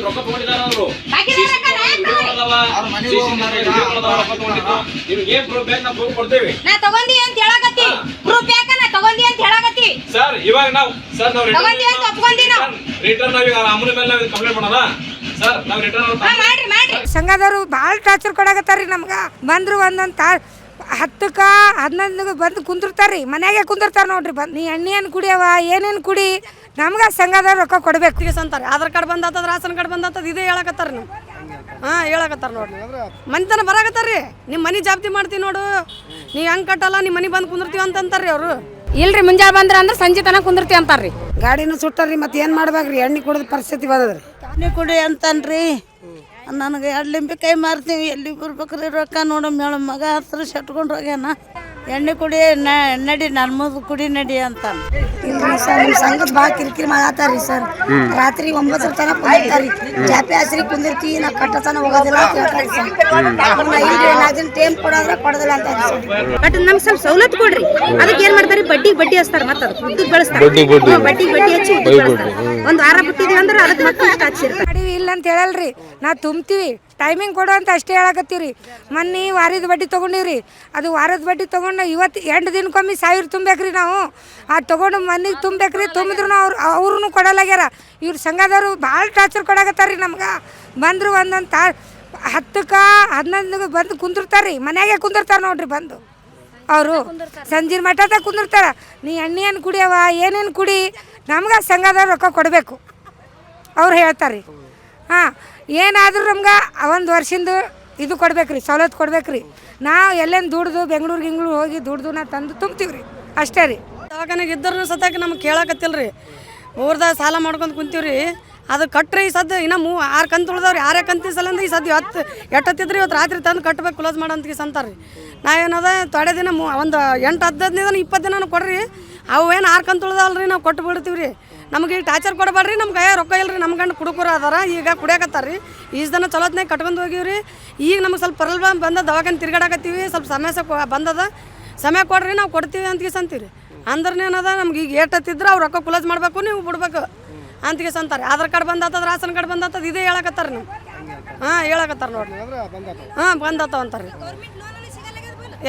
ರೊಕ್ಕ ತಗೊಂಡಿದ್ದಾರೆ ಅವರು ನಿಮ್ಗೆ ಏನ್ ಪ್ರೂಫ್ ಬೇಕು ನಾವು ಪ್ರೂಫ್ ಕೊಡ್ತೇವೆ. ನಾ ತಗೊಂಡಿ ಅಂತ ಹೇಳಕತ್ತಿ ಪ್ರೂಫ್ ಯಾಕ ನಾ ತಗೊಂಡಿ ಅಂತ ಹೇಳಕತ್ತಿ ಸರ್. ಇವಾಗ ನಾವು ಸರ್ ನಾವು ತಗೊಂಡಿ ಅಂತ ಒಪ್ಕೊಂಡಿ ನಾವು ರಿಟರ್ನ್ ನಾವೀಗ ಅಮ್ಮನ ಮೇಲೆ ನಾವು ಕಂಪ್ಲೇಂಟ್ ಮಾಡೋಣ ಸರ್. ನಾವು ರಿಟರ್ನ್ ಮಾಡ್ರಿ ಸಂಘದವರು ಭಾಳ ಟಾರ್ಚರ್ ಕೊಡಾಕತ್ತಾರ್ರಿ ನಮ್ಗೆ. ಬಂದ್ರು ಒಂದೊಂದು 10ಕ್ಕ 11 ಬಂದು ಕುಂದಿರ್ತಾರ್ರಿ, ಮನ್ಯಾಗೆ ಕುಂದಿರ್ತಾರ ನೋಡ್ರಿ. ಬಂದು ನೀ ಎಣ್ಣೆ ಏನು ಕುಡಿಯವ ಏನೇನು ಕುಡಿ, ನಮ್ಗೆ ಸಂಘದವ್ರು ರೊಕ್ಕ ಕೊಡ್ಬೇಕು ಅಂತಾರೆ. ಆಧಾರ್ ಕಾರ್ಡ್ ಬಂದಾತದ, ರೇಷನ್ ಕಾರ್ಡ್ ಬಂದಾತದ, ಇದೇ ಹೇಳಕತ್ತಾರ ನೀವು. ಹೇಳಕತ್ತಾರ ನೋಡ್ರಿ. ಮನಿತನ ಬರಾಕತ್ತಾರ್ರಿ. ನಿಮ್ಮ ಮನೆ ಜಾಬ್ತಿ ಮಾಡ್ತೀವಿ ನೋಡು, ನೀ ಹೆಂಗೆ ಕಟ್ಟಲ್ಲ, ನಿಮ್ಮ ಮನೆ ಬಂದು ಕುಂದಿರ್ತೀವಿ ಅಂತಾರ್ರಿ ಅವರು. ಇಲ್ರಿ ಮುಂಜಾನೆ ಬಂದ್ರ ಅಂದ್ರೆ ಸಂಜೆ ತನಕ ಕುಂದಿರ್ತೀವಿ ಅಂತಾರ್ರಿ. ಗಾಡಿನೂ ಸುಟ್ಟಾರ್ರಿ, ಮತ್ತೆ ಏನು ಮಾಡ್ಬೇಕ್ರಿ? ಎಣ್ಣೆ ಕುಡಿದ ಪರಿಸ್ಥಿತಿ ಬಂದದ್ರಿ. ಎಣ್ಣೆ ಕುಡಿ ಅಂತನ್ರಿ. ನನಗೆ 2 ಲಿಂಬೆ ಮಾರ್ತೀವಿ, ಎಲ್ಲಿ ಬರ್ಬೇಕ್ರಿ ರೊಕ್ಕ ನೋಡು. ಮೇಳ ಮಗ ಹತ್ರ ಶಟ್ಕೊಂಡು ಹೋಗ್ಯಾನ. ಎಣ್ಣೆ ಕುಡಿ ನಡಿ ನನ್ನ ಮುಂದೆ ಕುಡಿ ನಡಿ ಅಂತ. ಇಲ್ರಿ ಸರ್, ನಿಮ್ಮ ಸಂಘದ ಭಾಳ ಕಿರಿಕಿರಿ ಮಾಡತ್ತಾರ್ರಿ ಸರ್. ರಾತ್ರಿ 9 ತನಕ ಕುಂದಿರ್ತಾರ್ರಿ. ಜಾಪಿ ಹಸ್ರಿ ಕುಂದಿರ್ತೀವಿ, ನಾವು ಕಟ್ಟತನ ಹೋಗೋದಿಲ್ಲ ಅಂತ ಹೇಳ್ತಾರೆ ಸರ್. ಇಲ್ರಿ 4 ದಿನ ಟೈಮ್ ಕೊಡೋದ್ರೆ ಕೊಡೋದಿಲ್ಲ ಅಂತ ಬಟ್ ನಮ್ಗೆ ಸ್ವಲ್ಪ ಸವಲತ್ತು ಕೊಡ್ರಿ. ಅದಕ್ಕೆ ಏನ್ ಮಾಡ್ತಾರೆ, ಬಡ್ಡಿ ಹಚ್ತಾರೆ. ಮತ್ತೆ ಅದು ಉದ್ದಕ್ಕೆ ಬೆಳೆಸ್ತಾರೆ, ಬಡ್ಡಿ ಹಚ್ಚಿ ಒಂದು ವಾರ ಬಿಟ್ಟಿದೀವಿ ಅಂದ್ರೆ ಅದಕ್ಕೆ ಮತ್ತೆ ಹಚ್ಚಿರ್ತಾರೆ. ಇಲ್ಲ ಅಂತ ಹೇಳಲ್ರಿ, ನಾವು ತುಂಬ್ತೀವಿ. ಟೈಮಿಂಗ್ ಕೊಡು ಅಂತ ಅಷ್ಟೇ ಹೇಳಕತ್ತೀವಿ. ಮೊನ್ನೆ ವಾರದ ಬಡ್ಡಿ ತೊಗೊಂಡಿವ್ರಿ. ಅದು ವಾರದ ಬಡ್ಡಿ ತೊಗೊಂಡು ಇವತ್ತು 8 ದಿನಕ್ಕೊಮ್ಮೆ 1000 ತುಂಬೇಕ್ರಿ ನಾವು. ಅದು ತೊಗೊಂಡು ಮನೆಗೆ ತುಂಬೇಕ್ರಿ. ತುಂಬಿದ್ರು ಅವ್ರೂ ಕೊಡಲಾಗ್ಯಾರ. ಇವ್ರ ಸಂಘದವರು ಭಾಳ ಟಾರ್ಚರ್ ಕೊಡಾಕತ್ತಾರ್ರಿ ನಮ್ಗೆ. ಬಂದರು ಒಂದೊಂದು 10ಕ್ಕ 11 ಬಂದು ಕುಂದಿರ್ತಾರ್ರಿ, ಮನ್ಯಾಗೆ ಕುಂದಿರ್ತಾರೆ ನೋಡ್ರಿ. ಬಂದು ಅವರು ಸಂಜೆ ಮಠದಾಗ ಕುಂದಿರ್ತಾರೆ. ನೀ ಎಣ್ಣೆ ಏನು ಕುಡಿಯವ ಏನೇನು ಕುಡಿ, ನಮ್ಗೆ ಸಂಘದವ್ರು ರೊಕ್ಕ ಕೊಡಬೇಕು ಅವ್ರು ಹೇಳ್ತಾರೆ. ಹಾಂ, ಏನಾದರೂ ನಮ್ಗೆ 1 ವರ್ಷದಿಂದ ಇದು ಕೊಡ್ಬೇಕ್ರಿ, ಸವಲತ್ತು ಕೊಡ್ಬೇಕ್ರಿ. ನಾವು ಎಲ್ಲೇನು ದುಡ್ದು ಬೆಂಗಳೂರು ಹೋಗಿ ದುಡ್ದು ನಾ ತಂದು ತುಂಬ್ತೀವಿ ರೀ, ಅಷ್ಟೇ ರೀ. ದವಾಖಾನೆಗೆ ಇದ್ದರೂ ಸತಾಕ ನಮ್ಗೆ ಕೇಳಕತ್ತಿಲ್ಲ ರೀ. ಊರ್ದಾಗ ಸಾಲ ಮಾಡ್ಕೊಂಡು ಕುಂತೀವ್ರಿ. ಅದು ಕಟ್ರಿ ಈ ಸದ್ದು ಇನ್ನೂ 6 ಕಂತು ಉಳ್ದವ್ರಿ. 6 ಕಂತಿನ ಸಲಂದ ಈ ಸದ್ದು ಎಟ್ಟತ್ತಿದ್ರಿ ಇವತ್ತು ರಾತ್ರಿ ತಂದು ಕಟ್ಟಬೇಕು, ಕ್ಲೋಸ್ ಮಾಡಂತ ಅಂತಾರೆ ರೀ. ನಾವೇನದ ತೊಡೆ ದಿನ ಒಂದು 8-10 ದಿನ 20 ದಿನ ಕೊಡ್ರಿ. ಅವು ಏನು 6 ಕಂತು ಉಳ್ದವಲ್ರಿ, ನಾವು ಕೊಟ್ಟು ಬಿಡ್ತೀವಿ ರೀ. ನಮಗೆ ಈಗ ಟಾರ್ಚರ್ ಕೊಡಬೇಡ್ರಿ. ನಮ್ಗೆ ರೊಕ್ಕ ಇಲ್ರಿ, ನಮ್ಮ ಗಂಡು ಕುಡುಕರು ಅದಾರ, ಈಗ ಕುಡಿಯಾಕತ್ತಾರ ರೀ. ಈಸ್ ದಿನ ಚಲೋತ್ನಾಗ ಕಟ್ಕೊಂಡು ಹೋಗಿವ್ರಿ. ಈಗ ನಮ್ಗೆ ಸ್ವಲ್ಪ ಪರಲ್ ಬಂದ ದವಾಖಾನೆ ತಿರ್ಗಾಡಕತ್ತೀವಿ. ಸ್ವಲ್ಪ ಸಮಸ್ಯೆ ಬಂದದ, ಸಮಯ ಕೊಡ್ರಿ, ನಾವು ಕೊಡ್ತೀವಿ ಅಂತೀವಿ ರೀ. ಅಂದ್ರೆ ಏನದ ನಮ್ಗೆ ಈಗ ಏಟತ್ತಿದ್ರೆ ಅವ್ರು ರೊಕ್ಕ ಕ್ಲೋಸ್ ಮಾಡಬೇಕು, ನೀವು ಬಿಡ್ಬೇಕು ಅಂತಾರೆ. ಆಧಾರ್ ಕಾರ್ಡ್ ಬಂದಾತದ, ರೇಷನ್ ಕಾರ್ಡ್ ಬಂದಾತದ, ಇದೇ ಹೇಳಕತ್ತಾರ ನೀವು. ಹೇಳಕತ್ತಾರ ನೋಡ್ರಿ. ಬಂದಾತವ ಅಂತಾರೆ.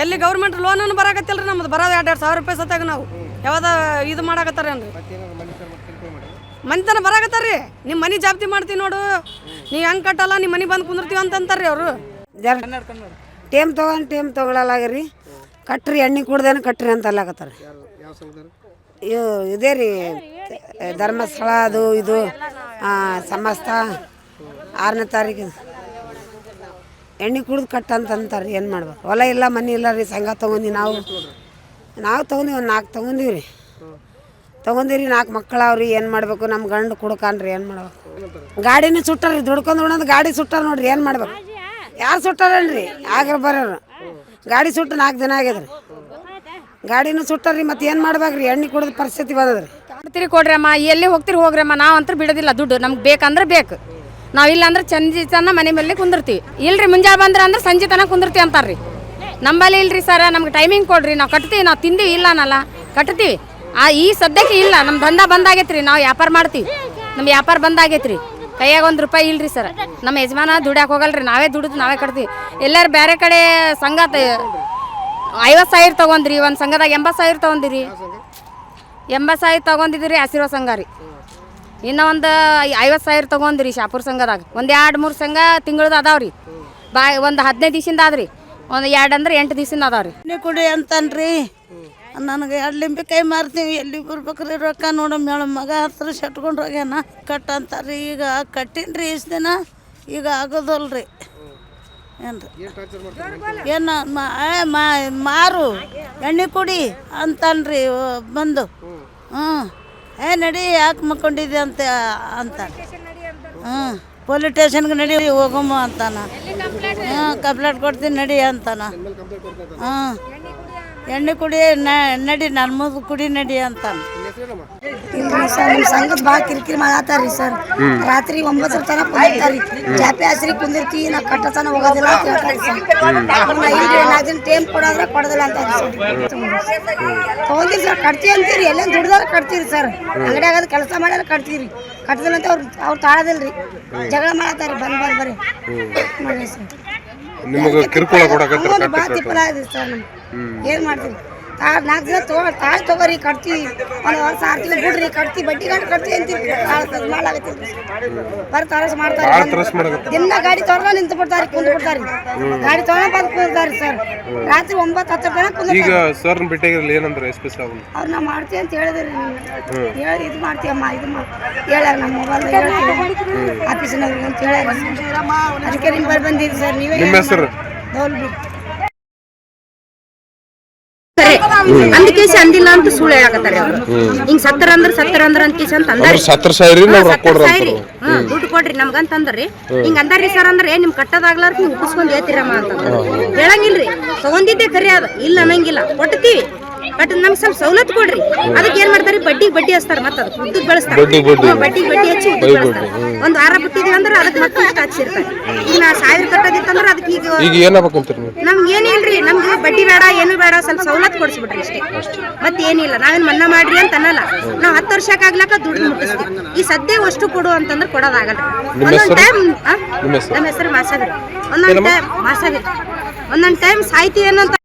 ಎಲ್ಲಿ ಗೌರ್ಮೆಂಟ್ ಲೋನನ್ನು ಬರಾಕತ್ತಿಲ್ಲ ರೀ. ನಮ್ದು ಬರೋದು 2-2 ಸಾವಿರ ರೂಪಾಯಿ ಸತ್ತಾಗ ನಾವು ಯಾವ್ದ ಇದು ಮಾಡಾಕತ್ತಾರೇನ್ರಿ. ಮನಿತನ ಬರಾಕತ್ತಾರ್ರಿ. ನಿಮ್ಮ ಮನೆ ಜಾಬ್ತಿ ಮಾಡ್ತೀವಿ ನೋಡು, ನೀ ಹೆಂಗೆ ಕಟ್ಟಲ್ಲ, ನಿಮ್ಮ ಮನೆ ಬಂದು ಕುಂದಿರ್ತೀವಿ ಅಂತಾರ್ರಿ ಅವರು. ಟೇಮ್ ತೊಗೊಳಲಾಗ್ರಿ. ಕಟ್ರಿ, ಎಣ್ಣೆ ಕುಡ್ದೇನೆ ಕಟ್ರಿ ಅಂತ ಅಲ್ಲಾಕತ್ತಾರೆ. ಇದೇ ರೀ ಧರ್ಮಸ್ಥಳ ಅದು ಇದು ಸಮಸ್ತ 6ನೇ ತಾರೀಕು ಎಣ್ಣೆ ಕುಡ್ದು ಕಟ್ಟ ಅಂತ ಅಂತಾರೆ. ಏನು ಮಾಡ್ಬೇಕು? ಹೊಲ ಇಲ್ಲ, ಮನೆ ಇಲ್ಲ ರೀ. ಸಂಘ ತೊಗೊಂಡು ನಾವು ತೊಗೊಂಡಿವಿ, ಒಂದು 4 ತೊಗೊಂಡಿವಿ ರೀ. 4 ಮಕ್ಕಳು ಅವ್ರಿ. ಏನು ಮಾಡಬೇಕು? ನಮ್ಮ ಗಂಡು ಕುಡ್ಕಾನ್ರಿ, ಏನು ಮಾಡ್ಬೇಕು? ಗಾಡಿನೂ ಸುಟ್ಟಾರ್ರಿ, ದುಡ್ಕೊಂಡು ಉಣ್ಣೋದು ಗಾಡಿ ಸುಟ್ಟಾರ ನೋಡ್ರಿ. ಏನು ಮಾಡ್ಬೇಕು? ಯಾರು ಸುಟ್ಟಾರನ್ರಿ? ಆಗ್ರ ಬರೋರು ಗಾಡಿ ಸುಟ್ಟು 4 ದಿನ ಆಗ್ಯದ್ರಿ. ಗಾಡಿನೂ ಸುಟ್ಟಾರ್ರಿ, ಮತ್ತೆ ಏನು ಮಾಡ್ಬೇಕ್ರಿ? ಎಣ್ಣೆ ಕುಡಿದ ಪರಿಸ್ಥಿತಿ ಬಂದದ್ರಿ. ಕೊಡ್ತೀರಿ ಕೊಡ್ರಿ ಅಮ್ಮ, ಎಲ್ಲಿ ಹೋಗ್ತೀರಿ ಹೋಗ್ರಿ ಅಮ್ಮ, ನಾವು ಅಂತೂ ಬಿಡೋದಿಲ್ಲ. ದುಡ್ಡು ನಮ್ಗೆ ಬೇಕಂದ್ರೆ ಬೇಕು, ನಾವಿಲ್ಲ ಅಂದ್ರೆ ಚಂದ ಮನೆ ಮೇಲೆ ಕುಂದಿರ್ತೀವಿ. ಇಲ್ರಿ ಮುಂಜಾನೆ ಬಂದ್ರೆ ಅಂದ್ರೆ ಸಂಜೆ ತನಕ ಕುಂದಿರ್ತೀವಿ ಅಂತಾರ್ರಿ. ನಂಬಲ್ಲಿ ಇಲ್ರಿ ಸರ, ನಮ್ಗೆ ಟೈಮಿಂಗ್ ಕೊಡ್ರಿ, ನಾವು ಕಟ್ತೀವಿ. ನಾವು ತಿಂದೀವಿ ಇಲ್ಲ ಅನ್ನಲ್ಲ, ಕಟ್ತೀವಿ. ಈ ಸದ್ಯಕ್ಕೆ ಇಲ್ಲ, ನಮ್ಮ ದಂಧ ಬಂದಾಗೈತ್ರಿ. ನಾವು ವ್ಯಾಪಾರ ಮಾಡ್ತೀವಿ, ನಮ್ಮ ವ್ಯಾಪಾರ ಬಂದಾಗೈತ್ರಿ. ಕೈಯಾಗ 1 ರೂಪಾಯಿ ಇಲ್ರಿ ಸರ್. ನಮ್ಮ ಯಜಮಾನ ದುಡ್ಯಾಕೆ ಹೋಗಲ್ರಿ, ನಾವೇ ದುಡಿದು ನಾವೇ ಕಟ್ತೀವಿ. ಎಲ್ಲರೂ ಬೇರೆ ಕಡೆ ಸಂಘ 50,000 ತೊಗೊಂಡ್ರಿ, ಒಂದು ಸಂಘದಾಗ 80,000 ತೊಗೊಂಡಿರಿ. 80,000 ತೊಗೊಂಡಿದ್ರಿ ಆಶೀರ್ವಾದ ಸಂಘ ರೀ. ಇನ್ನೂ ಒಂದು 50,000 ತೊಗೊಂಡ್ರಿ ಶಾಪುರ ಸಂಘದಾಗ. ಒಂದು 2-3 ಸಂಘ ತಿಂಗಳದ ಅದಾವ್ರಿ. ಒಂದು 15 ದಿವಸದಿಂದ ಆದ್ರಿ. ಒಂದು 2 ಅಂದ್ರೆ 8 ದಿವಸದಿಂದ ಅದಾವ್ರಿ. ಎಣ್ಣೆ ಕುಡಿ ಅಂತನ್ರಿ. ನನಗೆ 2 ಲಿಂಬೆ ಮಾರ್ತೀವಿ, ಎಲ್ಲಿ ಬರ್ಬೇಕ್ರಿ ರೊಕ್ಕ ನೋಡು. ಮೇಳ ಮಗ ಹತ್ರ ಶಟ್ಕೊಂಡು ಹೋಗ್ಯಾನ. ಕಟ್ಟಂತಾರ್ರಿ. ಈಗ ಕಟ್ಟಿನ್ರಿ ಇಷ್ಟು ದಿನ, ಈಗ ಆಗೋದಲ್ರಿ. ಏನು ಮಾರು ಎಣ್ಣೆ ಕುಡಿ ಅಂತನ್ರಿ ಬಂದು. ನಡಿ, ಯಾಕೆ ಮಕ್ಕೊಂಡಿದ್ದೆ ಅಂತಾನೆ. ಪೊಲೀಸ್ ಸ್ಟೇಷನ್ಗೆ ನಡಿ, ಹೋಗಮ್ಮ ಅಂತಾನ. ಕಂಪ್ಲೇಂಟ್ ಕೊಡ್ತೀನಿ ನಡಿ ಅಂತಾನ. ಎಣ್ಣೆ ಕುಡಿ ನಡಿ ನನ್ನ ಮುಂದೆ ಕುಡಿ ನಡಿ ಅಂತಾನೆ. ಇಲ್ರಿ ಸರ್ ನಮ್ಮ ಸಂಘದ ಭಾಳ ಕಿರಿಕಿರಿ ಮಾಡತ್ತಾರ್ರಿ ಸರ್. ರಾತ್ರಿ 9 ತನಕ ಕುಂದಿರ್ತಾರ್ರಿ. ಜಾಪಿ ಹಸ್ರಿ ಕುಂದಿರ್ತಿ ನಾ ಕಟ್ಟತನ ಹೋಗೋದಿಲ್ಲ ಅಂತ ಹೇಳ್ತಾರೆ ಸರ್. ಇಲ್ರಿ 4 ದಿನ ಟೈಮ್ ಕೊಡೋದ್ರೆ ಕೊಡೋದಿಲ್ಲ ಅಂತ ತಗೊಂಡಿರಿ ಸರ್. ಕಟ್ತೀವಿ ಅಂತೀರಿ, ಎಲ್ಲ ದುಡ್ದಾರ ಕಟ್ತೀರಿ ಸರ್. ಅಂಗಡಿಯಾಗದ ಕೆಲಸ ಮಾಡ್ಯಾರ ಕಟ್ತೀರಿ. ಕಟ್ಟದಿಲ್ಲ ಅಂತ ಅವ್ರು ತಾಳದಿಲ್ರಿ, ಜಗಳ ಮಾಡತ್ತಾರಿ. ಬರ್ರಿ ಮಾಡ್ರಿ ಸರ್. ನಿಮಗೆ ಕಿರುಕುಳ ಕೊಡಕತ್ತರ ಭಾಳ ತಿಪ್ಪಲ ಆಗಿದೆ ಸರ್. ನಮ್ಗೆ ಏನು ಮಾಡ್ತೀವಿ? 4 ದಿನ ತಾಳಿ ತಗೋರಿ ಕಟ್ತೀವಿ, 1 ವರ್ಷ 6 ತಿಂಗಳು ಬಿಡ್ರಿ ಕಟ್ತೀವಿ, ಬಡ್ಡಿ ಗಂಟು ಕಟ್ತೀವಿ ಅಂತೀವಿ. ಮಾಡಾಕತ್ತೀವಿ ಬರೀ ತರಸ್ ಮಾಡ್ತಾರೆ. ದಿನ ಗಾಡಿ ತೊಗೊಂಡು ನಿಂತು ಬಿಡ್ತಾರೆ, ಕುಂದು ಬಿಡ್ತಾರೆ. ಗಾಡಿ ತೊಗೊಂಡು ಬಂದು ಕುಂದಿರ್ತಾರೆ ಸರ್. ರಾತ್ರಿ 9-10 ತನಕ ಕುಂದಿರ್ತಾರೆ. ಈಗ ಸರ್ ಭೇಟಿಯಾಗಿರಲಿ ಏನಂದ್ರೆ SP ಸಾಬ್ ಅವ್ರು ನಾವು ಮಾಡ್ತೀವಿ ಅಂತ ಹೇಳಿದ್ರಿ. ಹೇಳಿ ಇದು ಮಾಡ್ತೀವಮ್ಮ ಹೇಳ್ಯಾರ ನಮ್ಮ ಮೊಬೈಲ್ ಹೇಳ್ತೀವಿ ಆಫೀಸಿನವ್ರಿಗೆ ಅಂತ ಹೇಳ್ಯಾರ. ಅದಕ್ಕೆ ನಿಮ್ಮ ಬರ್ ಬಂದಿರಿ ಸರ್. ನೀವೇ ನಿಮ್ಮ ಹೆಸರು? ದೌಲ್ಬಿ. ಅಂದಕೇಸಿ ಅಂದಿಲ್ಲ ಅಂತ ಸುಳ್ಳು ಹೇಳಕತ್ತಾರೆ ಅವ್ರು. ಹಿಂಗ್ ಸತ್ತರ ಅಂದ್ರ ಅಂತ ಕೇಸಿ ಅಂತ ಅಂದಾರಿ. ದುಡ್ಡು ಕೊಡ್ರಿ ನಮ್ಗಂತ ಅಂದ್ರಿ. ಹಿಂಗ ಅಂದಾರಿ ಸರ್ ಅಂದ್ರೆ ನಿಮ್ ಕಟ್ಟದಾಗ್ಲಾರ ನೀವು ಉಪ್ಪಿಸ್ಕೊಂಡ್ ಹೇಳ್ತೀರಮ್ಮ ಅಂತ ಹೇಳಂಗಿಲ್ರಿ. ತಗೊಂಡಿದ್ದೆ ಕರಿ ಅದ ಇಲ್ಲ ಅನ್ನಂಗಿಲ್ಲ, ಕೊಡ್ತೀವಿ. ಬಟ್ ನಮ್ಗೆ ಸ್ವಲ್ಪ ಸವಲತ್ತು ಕೊಡ್ರಿ. ಅದಕ್ಕೆ ಏನ್ ಮಾಡ್ತಾರೆ, ಬಡ್ಡಿ ಹಚ್ತಾರ. ಮತ್ತೆ ಅದು ಉದ್ದಕ್ ಬೆಳೆಸ್ತಾರೆ, ಬಡ್ಡಿ ಹಚ್ಚಿ ಉದ್ದಕ್ ಬೆಳೆಸ್ತಾರೆ. 1 ವಾರ ಬಿಟ್ಟಿದೀವಿ ಅಂದ್ರೆ ಅದಕ್ಕೆ ಮತ್ತೆ ಇಷ್ಟ ಹಚ್ಚಿರ್ತಾರೆ. ಈಗ ನಾ 1000 ಕಟ್ಟೋದಿತ್ತಂದ್ರೆ ಅದಕ್ಕೆ ಈಗ ಏನಾಗಬೇಕಂತೀರಿ ನೀವು? ನಮ್ಗೆ ಏನಿಲ್ರಿ, ನಮ್ಗೆ ಬಡ್ಡಿ ಬೇಡ ಏನು ಬೇಡ, ಸ್ವಲ್ಪ ಸವಲತ್ತು ಕೊಡಿಸ್ಬಿಟ್ರಿ ಅಷ್ಟೇ. ಮತ್ತೆ ಏನಿಲ್ಲ, ನಾವೇನ್ ಮನ್ನಾ ಮಾಡ್ರಿ ಅಂತ ಅನ್ನಲ್ಲ. ನಾವು 10 ವರ್ಷಕ್ಕಾಗ್ಲಕ್ಕ ದುಡ್ಡು ಮುಟ್ಟಿಸ್ತೀವಿ. ಈ ಸದ್ಯ ಅಷ್ಟು ಕೊಡು ಅಂತಂದ್ರೆ ಕೊಡೋದಾಗಲ್ಲ. ಒಂದೊಂದ್ ಟೈಮ್ ನಮ್ಮ ಹೆಸರು ಮಾಸಾದ್ರಿ. ಒಂದೊಂದ್ ಟೈಮ್ ಸಾಯ್ತೀವಿ ಅನ್ನೋ